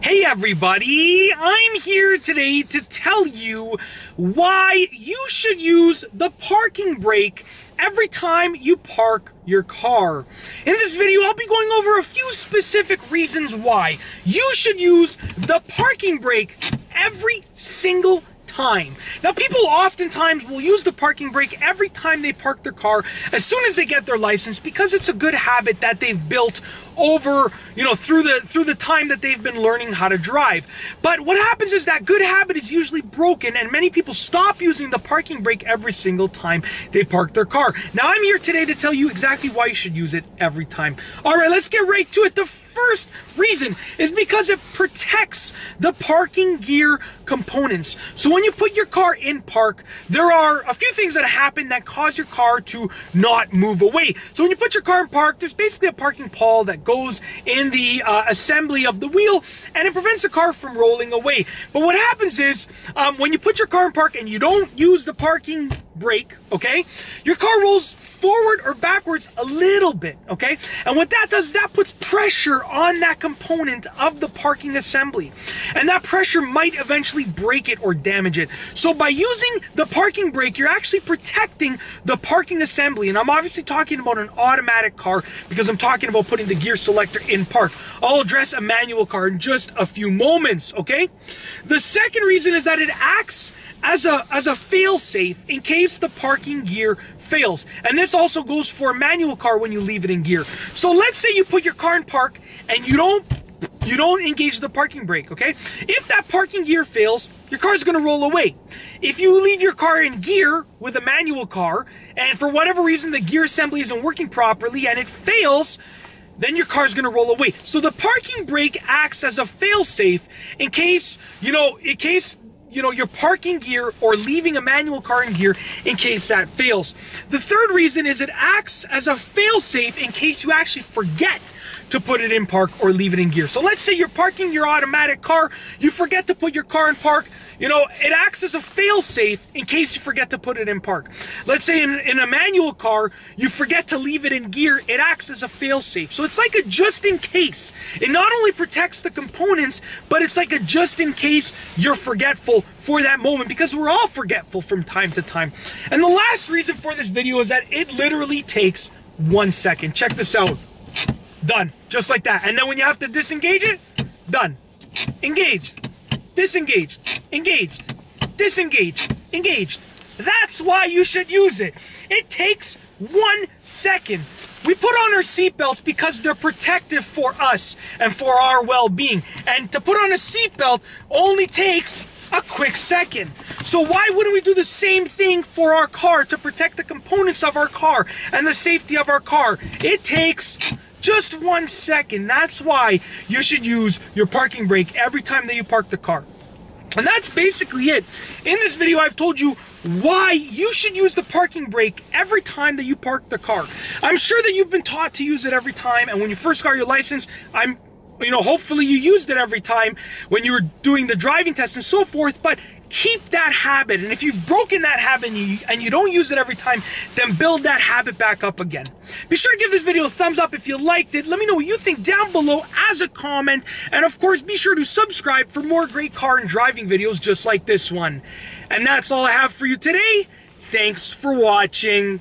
Hey everybody, I'm here today to tell you why you should use the parking brake every time you park your car. In this video, I'll be going over a few specific reasons why you should use the parking brake every single time. Now, people oftentimes will use the parking brake every time they park their car as soon as they get their license because it's a good habit that they've built over, through the time that they've been learning how to drive. But what happens is that good habit is usually broken and many people stop using the parking brake every single time they park their car. Now, I'm here today to tell you exactly why you should use it every time. All right, let's get right to it. The first reason is because it protects the parking gear components. So when you put your car in park, there are a few things that happen that cause your car to not move away. So when you put your car in park, there's basically a parking pawl that goes in the assembly of the wheel, and it prevents the car from rolling away. But what happens is when you put your car in park and you don't use the parking brake, okay, your car rolls forward or backwards a little bit, okay? And what that does is that puts pressure on that component of the parking assembly. And that pressure might eventually break it or damage it. So by using the parking brake, you're actually protecting the parking assembly. And I'm obviously talking about an automatic car because I'm talking about putting the gear selector in park. I'll address a manual car in just a few moments, okay? The second reason is that it acts as a fail-safe in case the parking gear fails. And this also goes for a manual car when you leave it in gear. So let's say you put your car in park and you don't engage the parking brake, okay? If that parking gear fails, your car is going to roll away. If you leave your car in gear with a manual car and for whatever reason the gear assembly isn't working properly and it fails, then your car is going to roll away. So the parking brake acts as a fail-safe in case, you're parking gear or leaving a manual car in gear in case that fails. The third reason is it acts as a fail-safe in case you actually forget to put it in park or leave it in gear. So let's say you're parking your automatic car, you forget to put your car in park, it acts as a fail-safe in case you forget to put it in park. Let's say in a manual car, you forget to leave it in gear, it acts as a fail-safe. So it's like a just-in-case. It not only protects the components, but it's like a just-in-case you're forgetful for that moment, because we're all forgetful from time to time. And the last reason for this video is that it literally takes 1 second. Check this out. Done. Just like that. And then when you have to disengage it, done. Engaged. Disengaged. Engaged. Disengaged. Engaged. That's why you should use it. It takes 1 second. We put on our seatbelts because they're protective for us and for our well-being. And to put on a seatbelt only takes a quick second. So why wouldn't we do the same thing for our car to protect the components of our car and the safety of our car? It takes just 1 second. That's why you should use your parking brake every time that you park the car. And that's basically it. In this video, I've told you why you should use the parking brake every time that you park the car. I'm sure that you've been taught to use it every time, and when you first got your license, hopefully you used it every time when you were doing the driving test and so forth, but keep that habit. And if you've broken that habit and you don't use it every time, then build that habit back up again. Be sure to give this video a thumbs up if you liked it. Let me know what you think down below as a comment. And of course, be sure to subscribe for more great car and driving videos just like this one. And that's all I have for you today. Thanks for watching.